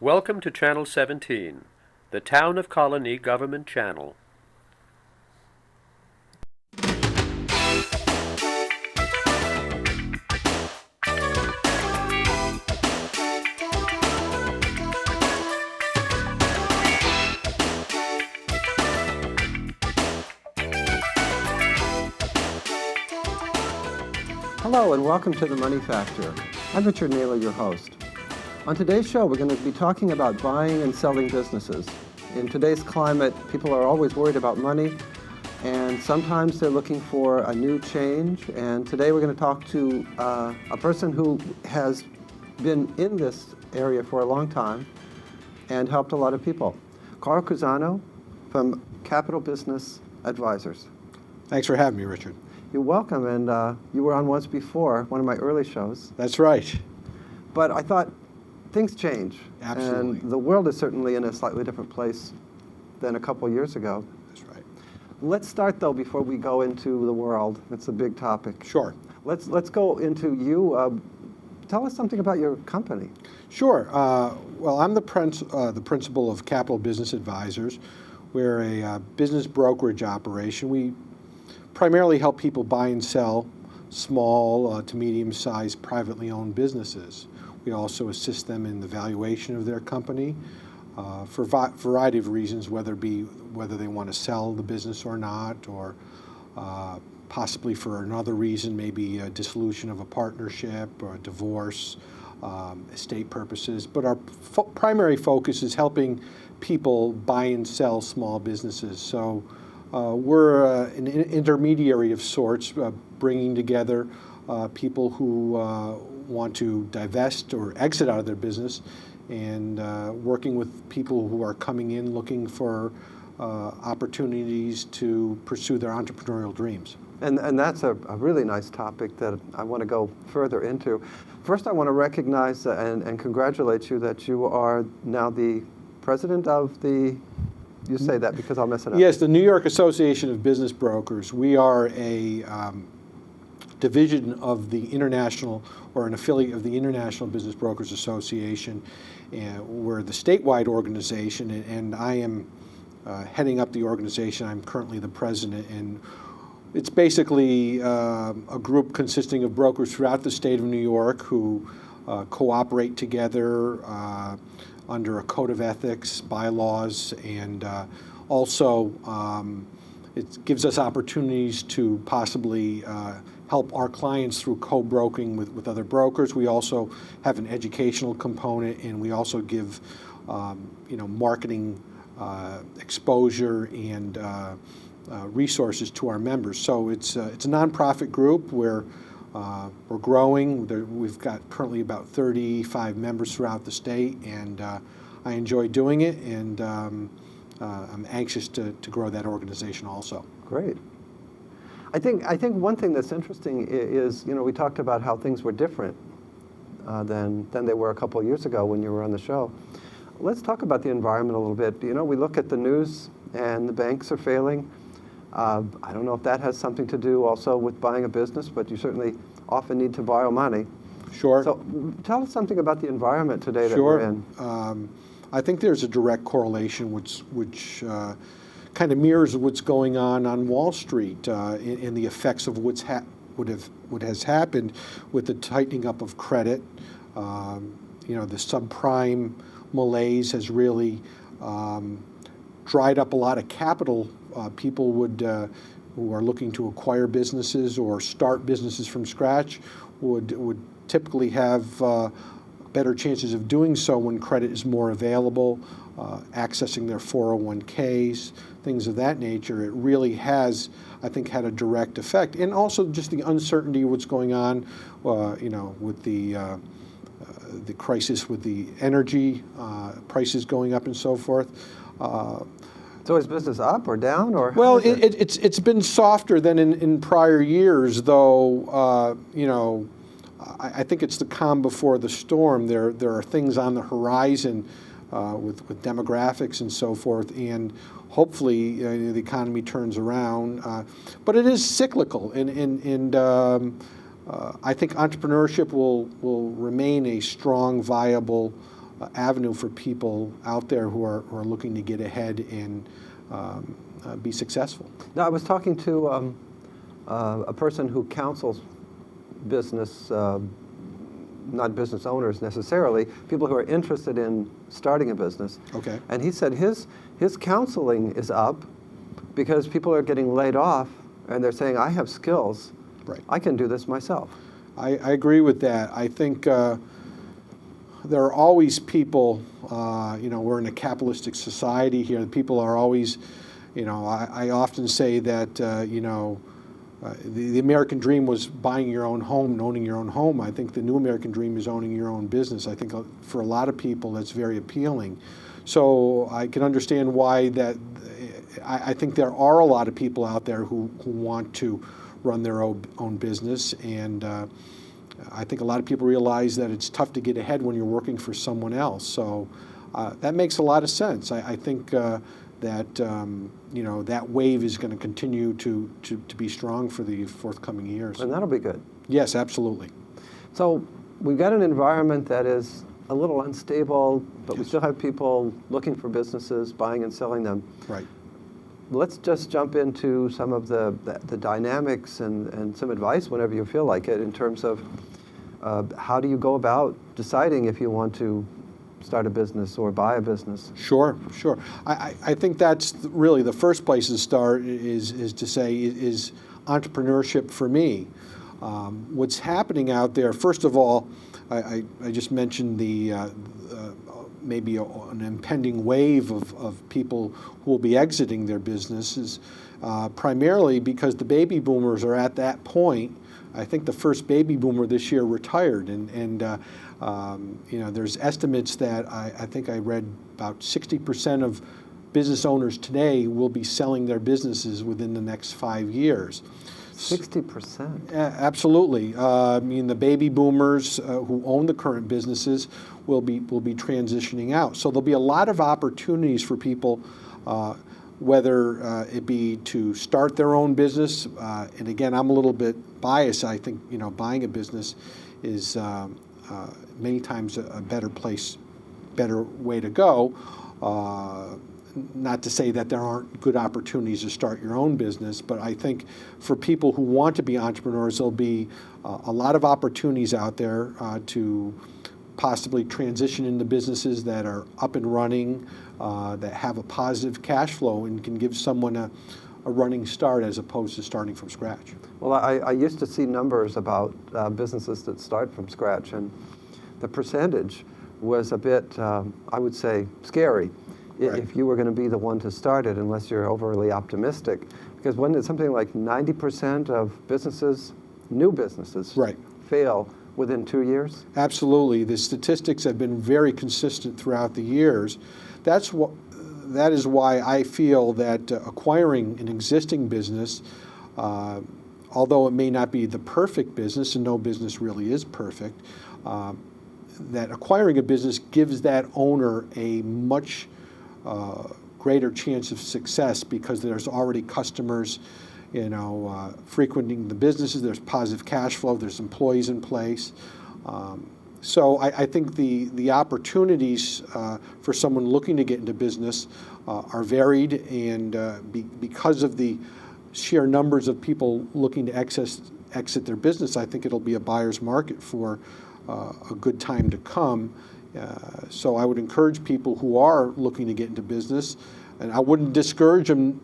Welcome to Channel 17, the Town of Colonie Government Channel. Hello and welcome to The Money Factor. I'm Richard Naylor, your host. On today's show, we're going to be talking about buying and selling businesses. In today's climate, people are always worried about money, and sometimes they're looking for a new change. And today we're going to talk to a person who has been in this area for a long time and helped a lot of people. Carl Cusano from Capital Business Advisors. Thanks for having me, Richard. You're welcome, and you were on once before, one of my early shows. That's right. But I thought things change. Absolutely. And the world is certainly in a slightly different place than a couple years ago. That's right. Let's start, though, before we go into the world. It's a big topic. Sure. Let's go into you. Tell us something about your company. Sure. Well, I'm the principal of Capital Business Advisors. We're a business brokerage operation. We primarily help people buy and sell small to medium-sized privately owned businesses. We also assist them in the valuation of their company for a variety of reasons, whether they want to sell the business or not, or possibly for another reason, maybe a dissolution of a partnership or a divorce, estate purposes. But our primary focus is helping people buy and sell small businesses. So we're an intermediary of sorts, bringing together people who want to divest or exit out of their business, and working with people who are coming in looking for opportunities to pursue their entrepreneurial dreams. And that's a really nice topic that I want to go further into. First, I want to recognize and congratulate you that you are now the president of the, you say that because I'll mess it up. Yes, the New York Association of Business Brokers. We are a division of the international, or an affiliate of the International Business Brokers Association. And we're the statewide organization, and I am heading up the organization. I'm currently the president, and it's basically a group consisting of brokers throughout the state of New York who cooperate together under a code of ethics, bylaws, and also it gives us opportunities to possibly help our clients through co-broking with other brokers. We also have an educational component, and we also give marketing exposure and resources to our members. So it's a nonprofit group where we're growing. We've got currently about 35 members throughout the state, and I enjoy doing it, and I'm anxious to grow that organization also. Great. I think one thing that's interesting is, we talked about how things were different than they were a couple of years ago when you were on the show. Let's talk about the environment a little bit. We look at the news and the banks are failing. I don't know if that has something to do also with buying a business, but you certainly often need to borrow money. Sure. So tell us something about the environment today that we're in. I think there's a direct correlation which kind of mirrors what's going on Wall Street in the effects of what has happened with the tightening up of credit. The subprime malaise has really dried up a lot of capital. People who are looking to acquire businesses or start businesses from scratch would typically have better chances of doing so when credit is more available, accessing their 401ks, things of that nature. It really has, I think, had a direct effect. And also just the uncertainty of what's going on, with the crisis with the energy prices going up and so forth. So is business up or down, or? Well, it's been softer than in prior years, though. I think it's the calm before the storm. There are things on the horizon with demographics and so forth, and hopefully the economy turns around. But it is cyclical, and I think entrepreneurship will remain a strong, viable avenue for people out there who are looking to get ahead and be successful. Now, I was talking to a person who counsels business, not business owners necessarily, people who are interested in starting a business. Okay. And he said his counseling is up because people are getting laid off and they're saying, I have skills. Right. I can do this myself. I agree with that. I think there are always people, we're in a capitalistic society here. People are always, I often say that, the American dream was buying your own home and owning your own home. I think the new American dream is owning your own business. I think for a lot of people that's very appealing. So I can understand why that. I think there are a lot of people out there who want to run their own business, and I think a lot of people realize that it's tough to get ahead when you're working for someone else. So that makes a lot of sense. I think that that wave is going to continue to be strong for the forthcoming years. And that'll be good. Yes, absolutely. So we've got an environment that is a little unstable, but we Yes. still have people looking for businesses, buying and selling them. Right. Let's just jump into some of the dynamics and some advice whenever you feel like it in terms of how do you go about deciding if you want to start a business or buy a business? Sure. I think that's really the first place to start is to say, is entrepreneurship for me? What's happening out there, first of all, I just mentioned the maybe an impending wave of people who will be exiting their businesses, primarily because the baby boomers are at that point. I think the first baby boomer this year retired, and there's estimates that I think I read about 60% of business owners today will be selling their businesses within the next 5 years. 60%? Absolutely. The baby boomers who own the current businesses will be transitioning out. So there'll be a lot of opportunities for people, whether it be to start their own business. And again, I'm a little bit biased. I think buying a business is many times a better way to go. Not to say that there aren't good opportunities to start your own business, but I think for people who want to be entrepreneurs, there'll be a lot of opportunities out there to possibly transition into businesses that are up and running, that have a positive cash flow and can give someone a running start as opposed to starting from scratch. Well, I used to see numbers about businesses that start from scratch, and the percentage was a bit, I would say, scary. Right. If you were going to be the one to start it, unless you're overly optimistic. Because when it's something like 90% of businesses, new businesses, Right. fail within 2 years? Absolutely. The statistics have been very consistent throughout the years. That is why I feel that acquiring an existing business, although it may not be the perfect business, and no business really is perfect, that acquiring a business gives that owner a much greater chance of success because there's already customers, frequenting the businesses. There's positive cash flow. There's employees in place. So I think the opportunities for someone looking to get into business are varied, and because of the sheer numbers of people looking to exit their business, I think it'll be a buyer's market for a good time to come. So I would encourage people who are looking to get into business, and I wouldn't discourage them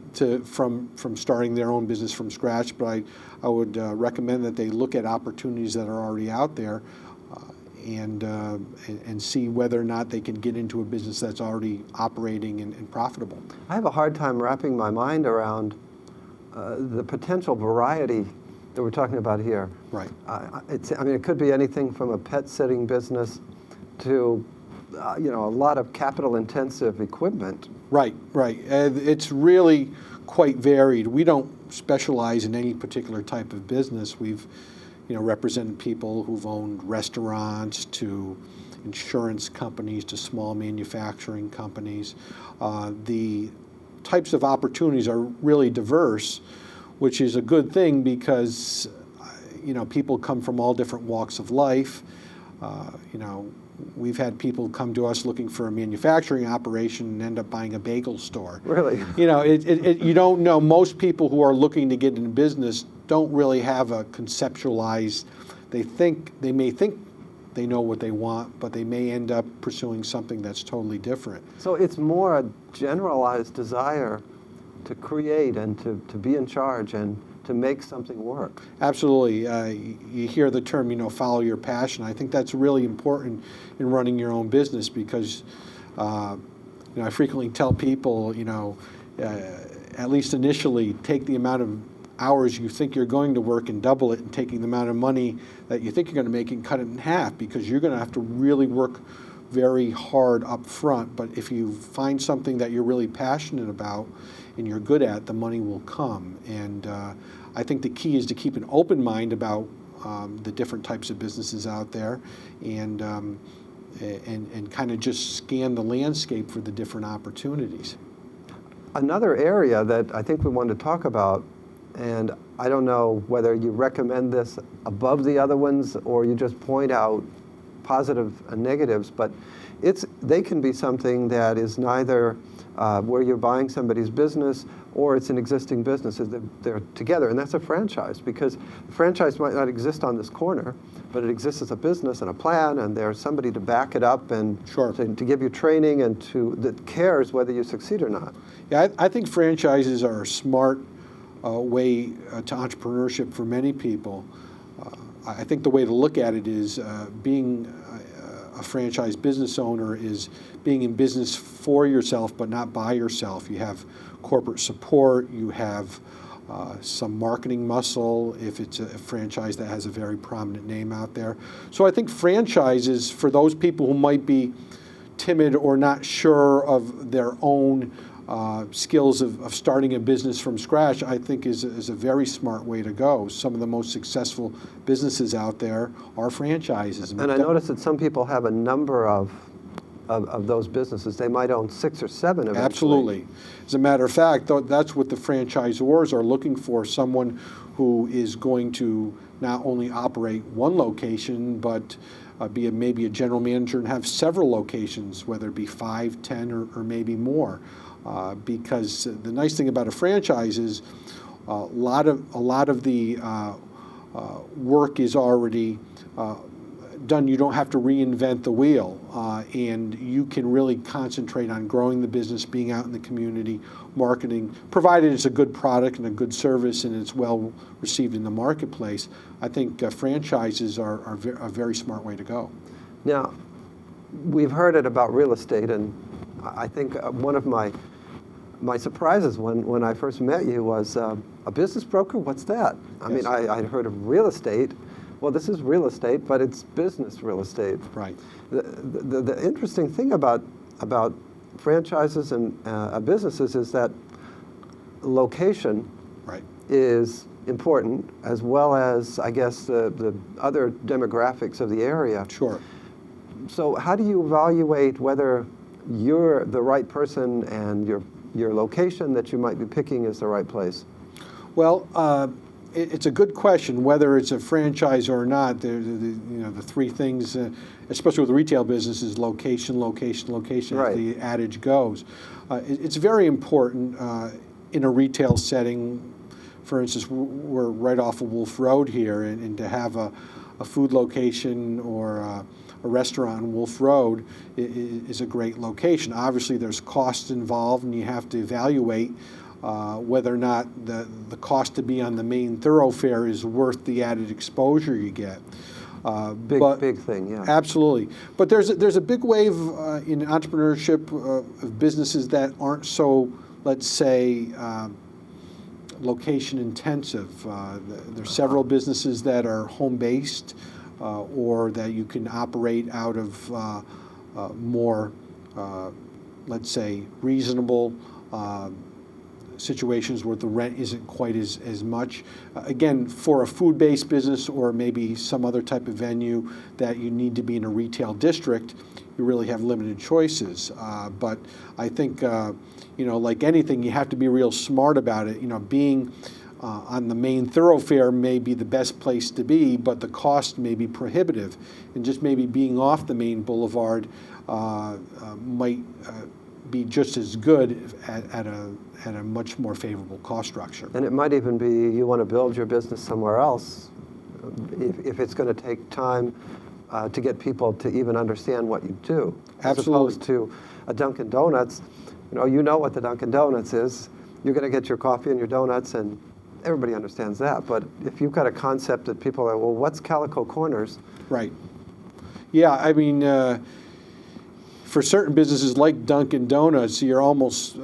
from starting their own business from scratch, but I would recommend that they look at opportunities that are already out there and see whether or not they can get into a business that's already operating and profitable. I have a hard time wrapping my mind around the potential variety that we're talking about here. Right. It could be anything from a pet sitting business to a lot of capital-intensive equipment. Right. It's really quite varied. We don't specialize in any particular type of business. We've, represented people who've owned restaurants to insurance companies to small manufacturing companies. The types of opportunities are really diverse, which is a good thing because, people come from all different walks of life. we've had people come to us looking for a manufacturing operation and end up buying a bagel store. Really? You know, you don't know. Most people who are looking to get into business don't really have a conceptualized. They may think they know what they want, but they may end up pursuing something that's totally different. So it's more a generalized desire to create and to be in charge and to make something work. Absolutely. You hear the term, you know, follow your passion. I think that's really important in running your own business because, you know, I frequently tell people, you know, at least initially, take the amount of hours you think you're going to work and double it, and taking the amount of money that you think you're going to make and cut it in half, because you're going to have to really work very hard up front. But if you find something that you're really passionate about and you're good at, the money will come. And I think the key is to keep an open mind about the different types of businesses out there, and kind of just scan the landscape for the different opportunities. Another area that I think we want to talk about, and I don't know whether you recommend this above the other ones or you just point out positive and negatives, but they can be something that is neither where you're buying somebody's business or it's an existing business. They're together, and that's a franchise, because a franchise might not exist on this corner, but it exists as a business and a plan, and there's somebody to back it up and Sure. to give you training and that cares whether you succeed or not. Yeah, I think franchises are a smart way to entrepreneurship for many people. I think the way to look at it is being a franchise business owner is being in business for yourself but not by yourself. You have corporate support, you have some marketing muscle if it's a franchise that has a very prominent name out there. So I think franchises, for those people who might be timid or not sure of their own skills of starting a business from scratch, I think is a very smart way to go. Some of the most successful businesses out there are franchises. And I noticed that some people have a number of those businesses. They might own 6 or 7 eventually. Absolutely. As a matter of fact, that's what the franchisors are looking for, someone who is going to not only operate one location, but be maybe a general manager and have several locations, whether it be 5, 10, or maybe more. Because the nice thing about a franchise is a lot of the work is already done. You don't have to reinvent the wheel, and you can really concentrate on growing the business, being out in the community, marketing, provided it's a good product and a good service and it's well received in the marketplace. I think franchises are a very smart way to go. Now, we've heard it about real estate, and I think one of my surprises when I first met you was a business broker? What's that? I mean, I'd heard of real estate. Well, this is real estate, but it's business real estate. Right. The interesting thing about franchises and businesses is that location Right. is important, as well as, I guess, the other demographics of the area. Sure. So how do you evaluate whether you're the right person and your location that you might be picking is the right place? Well, it's a good question whether it's a franchise or not. The 3 things, especially with the retail business, is location, location, location, right. as the adage goes. It's very important in a retail setting. For instance, we're right off of Wolf Road here, and to have a food location or a restaurant on Wolf Road is a great location. Obviously, there's costs involved, and you have to evaluate whether or not the cost to be on the main thoroughfare is worth the added exposure you get. Big thing, yeah. Absolutely. But there's a big wave in entrepreneurship of businesses that aren't so, let's say, location intensive. There's several businesses that are home-based or that you can operate out of more, let's say, reasonable situations where the rent isn't quite as much. Again, for a food-based business or maybe some other type of venue that you need to be in a retail district, you really have limited choices. But I think, like anything, you have to be real smart about it. Being on the main thoroughfare may be the best place to be, but the cost may be prohibitive. And just maybe being off the main boulevard might be just as good at a much more favorable cost structure. And it might even be you want to build your business somewhere else if it's going to take time to get people to even understand what you do. As Absolutely. opposed to a Dunkin' Donuts, you know what the Dunkin' Donuts is. You're going to get your coffee and your donuts, and everybody understands that. But if you've got a concept that people are, well, what's Calico Corners? Right. Yeah, I mean, for certain businesses like Dunkin' Donuts, you're almost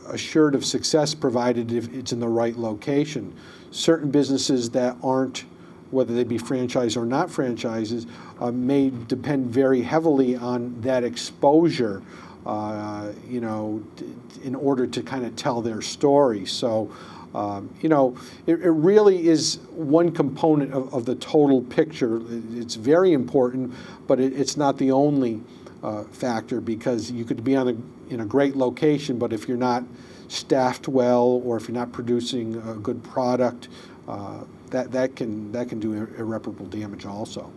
assured of success provided if it's in the right location. Certain businesses that aren't, whether they be franchise or not franchises, may depend very heavily on that exposure, in order to kind of tell their story. So, it really is one component of the total picture. It's very important, but it's not the only factor, because you could be in a great location, but if you're not staffed well, or if you're not producing a good product, that can do irreparable damage also.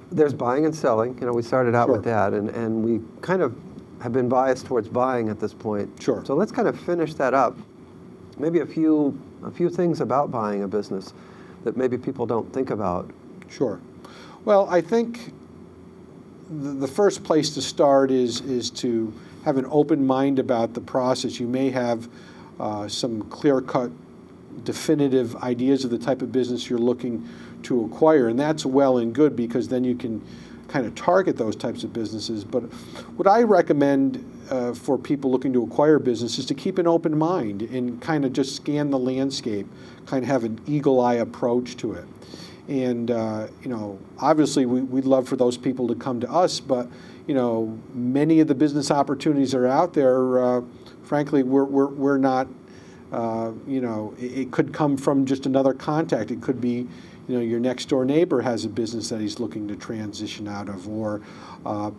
There's buying and selling. We started out Sure. with that, and we kind of have been biased towards buying at this point. Sure. So let's kind of finish that up. Maybe a few things about buying a business that maybe people don't think about. Sure. Well, I think the first place to start is to have an open mind about the process. You may have some clear-cut, definitive ideas of the type of business you're looking to acquire, and that's well and good, because then you can kind of target those types of businesses. But what I recommend for people looking to acquire business is to keep an open mind and kind of just scan the landscape, kind of have an eagle eye approach to it. And obviously we'd love for those people to come to us, but many of the business opportunities are out there. Frankly, we're not. It could come from just another contact. It could be, your next door neighbor has a business that he's looking to transition out of, or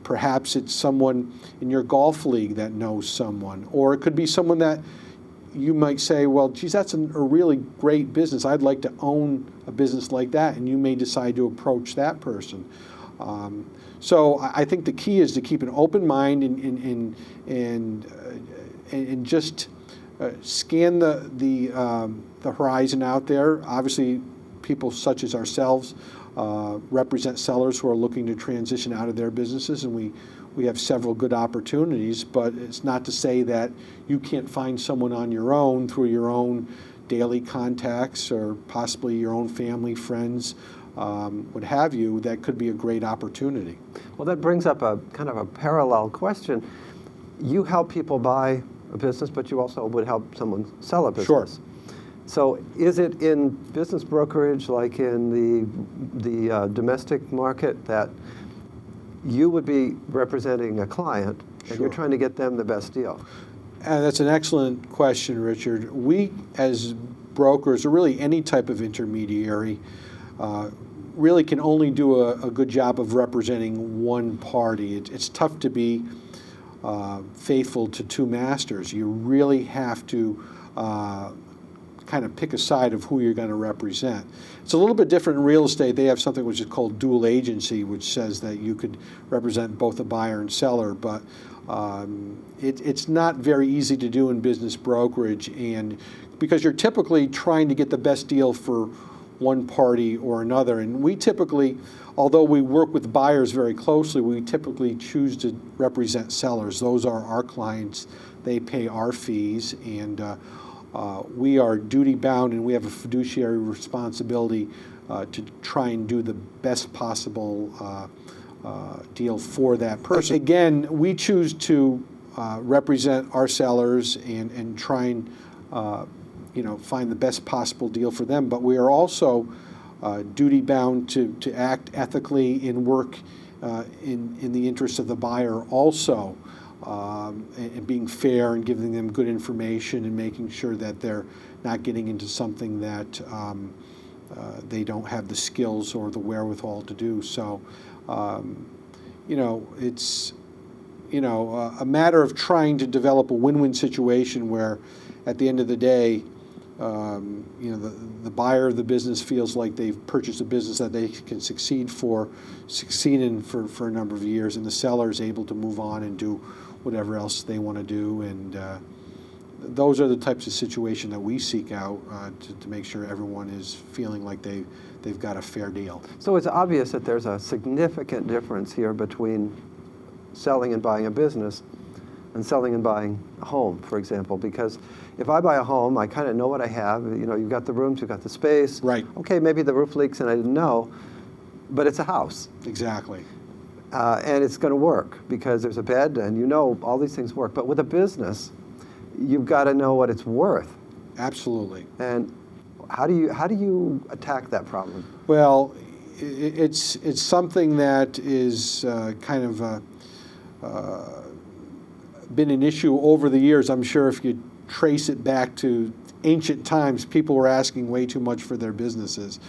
perhaps it's someone in your golf league that knows someone, or it could be someone that you might say, well, geez, that's a really great business. I'd like to own a business like that, and you may decide to approach that person. So I think the key is to keep an open mind and just scan the horizon out there. Obviously, people such as ourselves represent sellers who are looking to transition out of their businesses, and we have several good opportunities, but it's not to say that you can't find someone on your own through your own daily contacts, or possibly your own family, friends, what have you, that could be a great opportunity. Well, that brings up a kind of a parallel question. You help people buy a business, but you also would help someone sell a business. Sure. So is it in business brokerage, like in the domestic market, that you would be representing a client and Sure. you're trying to get them the best deal? That's an excellent question, Richard. We, as brokers, or really any type of intermediary, really can only do a good job of representing one party. It's tough to be faithful to two masters. You really have to kind of pick a side of who you're going to represent. It's a little bit different in real estate. They have something which is called dual agency, which says that you could represent both a buyer and seller, but it's not very easy to do in business brokerage, and because you're typically trying to get the best deal for one party or another. And we typically, although we work with buyers very closely, we typically choose to represent sellers. Those are our clients. They pay our fees, and we are duty bound, and we have a fiduciary responsibility to try and do the best possible deal for that person. Again, we choose to represent our sellers and try and find the best possible deal for them. But we are also duty bound to act ethically and work in the interest of the buyer also, and being fair and giving them good information and making sure that they're not getting into something that they don't have the skills or the wherewithal to do. So, it's a matter of trying to develop a win-win situation where, at the end of the day, the buyer of the business feels like they've purchased a business that they can succeed in for a number of years, and the seller is able to move on and do whatever else they want to do. And those are the types of situation that we seek out to make sure everyone is feeling like they've got a fair deal. So it's obvious that there's a significant difference here between selling and buying a business and selling and buying a home, for example, because if I buy a home, I kind of know what I have. You've got the rooms, you've got the space. Right. Okay, maybe the roof leaks and I didn't know, but it's a house. Exactly. And it's going to work because there's a bed and all these things work. But with a business, you've got to know what it's worth. Absolutely. And how do you attack that problem? Well, it's something that is kind of been an issue over the years. I'm sure if you trace it back to ancient times, people were asking way too much for their businesses.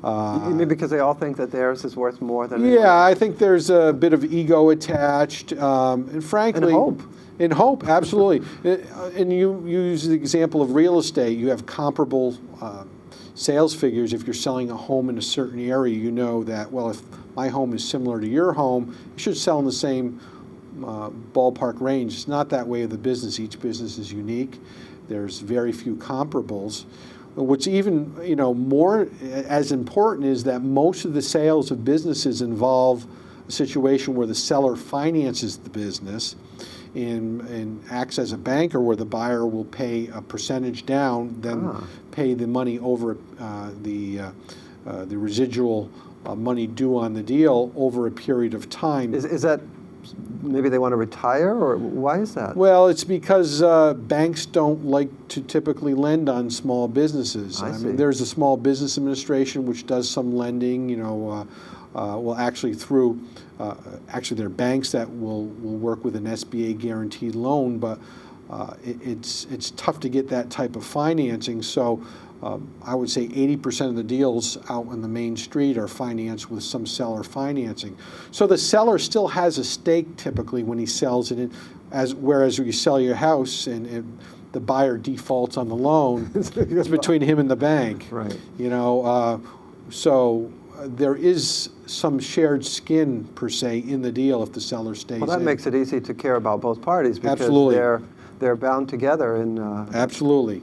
You mean because they all think that theirs is worth more than Yeah, I think there's a bit of ego attached, and frankly, and hope. In hope, absolutely. And you use the example of real estate. You have comparable sales figures. If you're selling a home in a certain area, you know that, well, if my home is similar to your home, it should sell in the same ballpark range. It's not that way of the business. Each business is unique. There's very few comparables. What's even more as important is that most of the sales of businesses involve a situation where the seller finances the business and acts as a banker, where the buyer will pay a percentage down, then pay the money over the residual money due on the deal over a period of time. Is that maybe they want to retire, or why is that? Well, it's because banks don't like to typically lend on small businesses. I see. mean, there's a Small Business Administration which does some lending. Well, actually through there are banks that will work with an SBA guaranteed loan, but it's tough to get that type of financing. So I would say 80% of the deals out on the main street are financed with some seller financing. So the seller still has a stake typically when he sells it, whereas when you sell your house and the buyer defaults on the loan, it's between him and the bank. Right. So there is some shared skin per se in the deal if the seller stays. Well, that makes it easy to care about both parties because Absolutely. they're bound together in. Absolutely.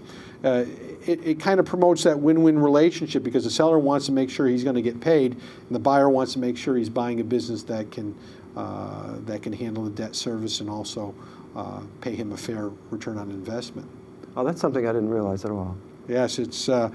It kind of promotes that win-win relationship because the seller wants to make sure he's going to get paid, and the buyer wants to make sure he's buying a business that can handle the debt service and also pay him a fair return on investment. Oh, that's something I didn't realize at all. Yes, it's a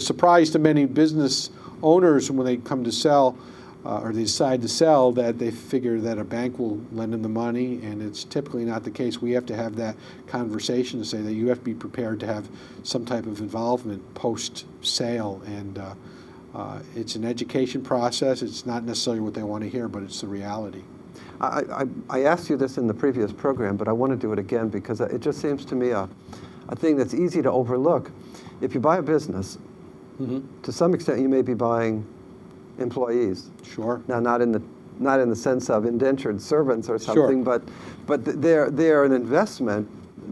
surprise to many business owners when they come to sell or they decide to sell that they figure that a bank will lend them the money, and it's typically not the case. We have to have that conversation to say that you have to be prepared to have some type of involvement post-sale, and it's an education process. It's not necessarily what they want to hear, but it's the reality. I asked you this in the previous program, but I want to do it again because it just seems to me a thing that's easy to overlook. If you buy a business, to some extent you may be buying employees. Sure. Now, not in the sense of indentured servants or something, Sure. but they're an investment.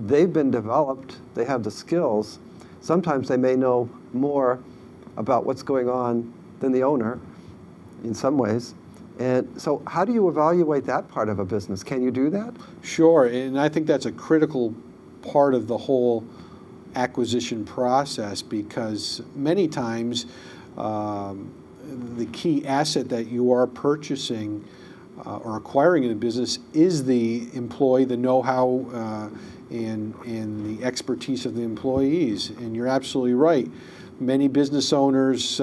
They've been developed. They have the skills. Sometimes they may know more about what's going on than the owner, in some ways. And so, how do you evaluate that part of a business? Can you do that? Sure, and I think that's a critical part of the whole acquisition process because many times the key asset that you are purchasing or acquiring in a business is the employee, the know-how, and the expertise of the employees. And you're absolutely right. Many business owners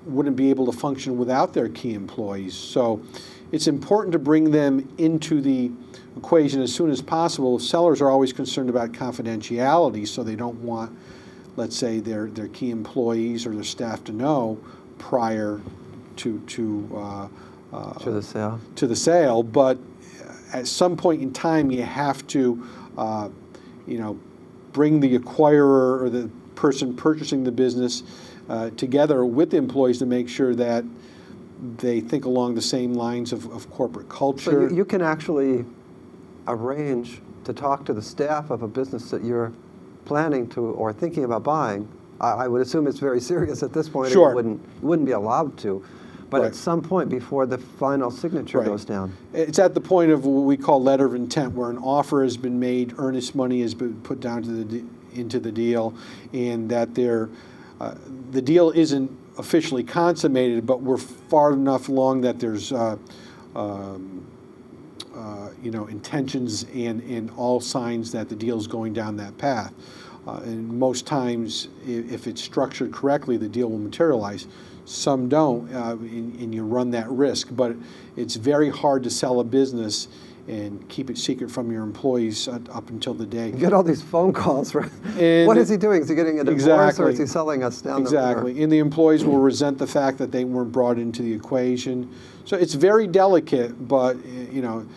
wouldn't be able to function without their key employees. So it's important to bring them into the equation as soon as possible. Sellers are always concerned about confidentiality, so they don't want, let's say, their key employees or their staff to know prior to the sale. To the sale, but at some point in time, you have to, bring the acquirer or the person purchasing the business together with the employees to make sure that they think along the same lines of corporate culture. So you can actually arrange to talk to the staff of a business that you're planning to or thinking about buying, I would assume it's very serious at this point. Sure. Or you wouldn't be allowed to. But Right. at some point before the final signature Right. goes down. It's at the point of what we call letter of intent, where an offer has been made, earnest money has been put down to into the deal, and that the deal isn't officially consummated, but we're far enough along that there's intentions and all signs that the deal's going down that path. And most times, if it's structured correctly, the deal will materialize. Some don't, and you run that risk. But it's very hard to sell a business and keep it secret from your employees up until the day. You get all these phone calls, right? And what is he doing? Is he getting a divorce, exactly. or is he selling us down Exactly. the And the employees will resent the fact that they weren't brought into the equation. So it's very delicate, but,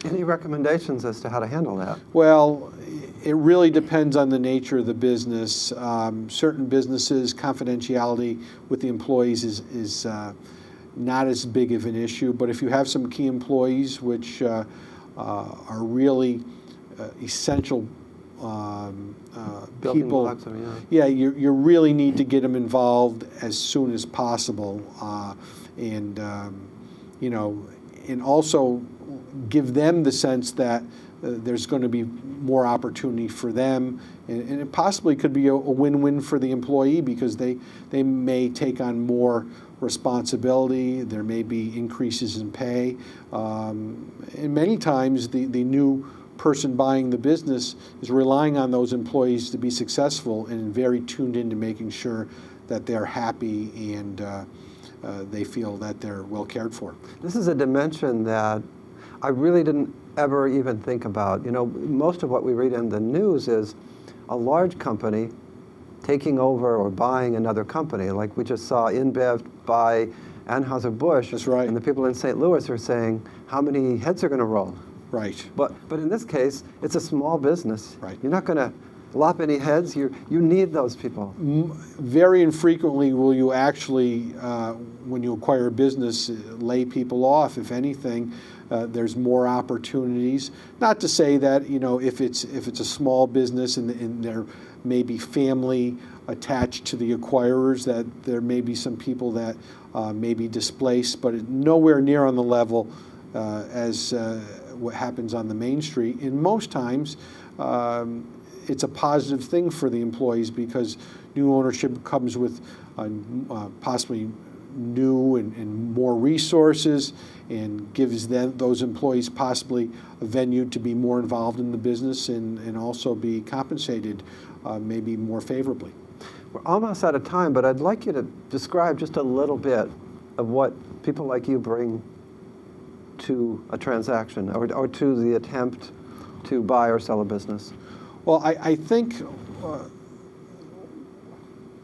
Any recommendations as to how to handle that? well, it really depends on the nature of the business. Certain businesses, confidentiality with the employees is not as big of an issue. But if you have some key employees which are really essential Building people, blocks, you really need to get them involved as soon as possible, and also give them the sense that there's going to be more opportunity for them, and it possibly could be a win-win for the employee, because they may take on more responsibility. There may be increases in pay, and many times the new person buying the business is relying on those employees to be successful and very tuned into making sure that they're happy and they feel that they're well cared for. This is a dimension that I really didn't ever even think about. Most of what we read in the news is a large company taking over or buying another company. Like we just saw InBev buy Anheuser-Busch. That's right. And the people in St. Louis are saying, how many heads are going to roll? Right. But in this case, it's a small business. Right. You're not going to lop any heads. You need those people. Very infrequently will you actually, when you acquire a business, lay people off. If anything, there's more opportunities. Not to say that if it's a small business and there may be family attached to the acquirers, that there may be some people that may be displaced, but nowhere near on the level as what happens on the main street. And most times, it's a positive thing for the employees, because new ownership comes with possibly new and more resources, and gives those employees possibly a venue to be more involved in the business and also be compensated maybe more favorably. We're almost out of time, but I'd like you to describe just a little bit of what people like you bring to a transaction or to the attempt to buy or sell a business. Well, I think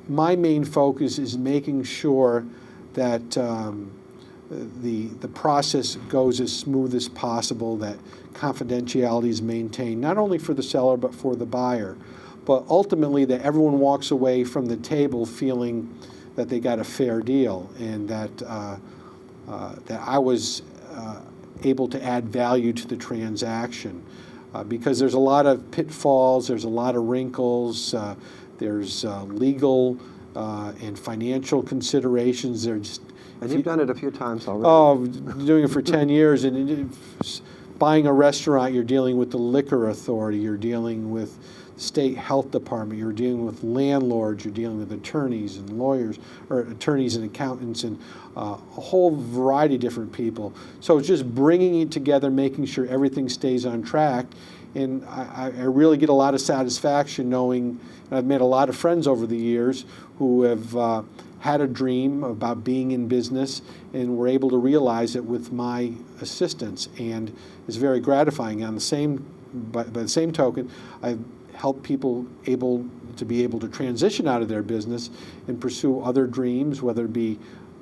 my main focus is making sure that the process goes as smooth as possible, that confidentiality is maintained, not only for the seller but for the buyer, but ultimately that everyone walks away from the table feeling that they got a fair deal, and that that I was able to add value to the transaction. Because there's a lot of pitfalls, there's a lot of wrinkles, there's legal and financial considerations. And you've done it a few times already. Oh, doing it for 10 years. And buying a restaurant, you're dealing with the liquor authority, you're dealing with the state health department, you're dealing with landlords, you're dealing with attorneys and lawyers, or attorneys and accountants, and a whole variety of different people. So it's just bringing it together, making sure everything stays on track. And I really get a lot of satisfaction knowing, and I've made a lot of friends over the years who have had a dream about being in business and were able to realize it with my assistance. And it's very gratifying. By the same token, I've helped people able to transition out of their business and pursue other dreams, whether it be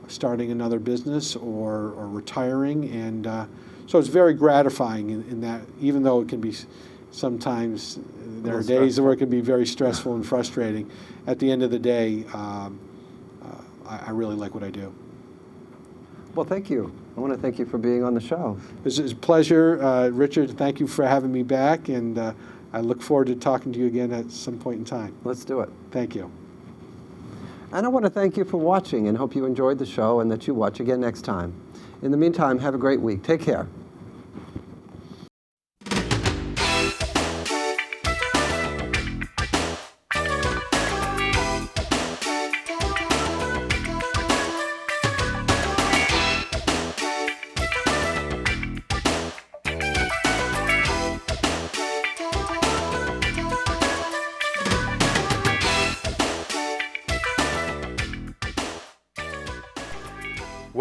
starting another business or retiring. And so it's very gratifying in that, even though it can be sometimes, there are days where it can be very stressful and frustrating, at the end of the day, I really like what I do. Well, thank you. I want to thank you for being on the show. It's a pleasure, Richard. Thank you for having me back, and I look forward to talking to you again at some point in time. Let's do it. Thank you. And I want to thank you for watching and hope you enjoyed the show and that you watch again next time. In the meantime, have a great week. Take care.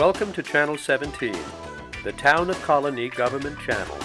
Welcome to Channel 17, the Town of Colonie Government Channel.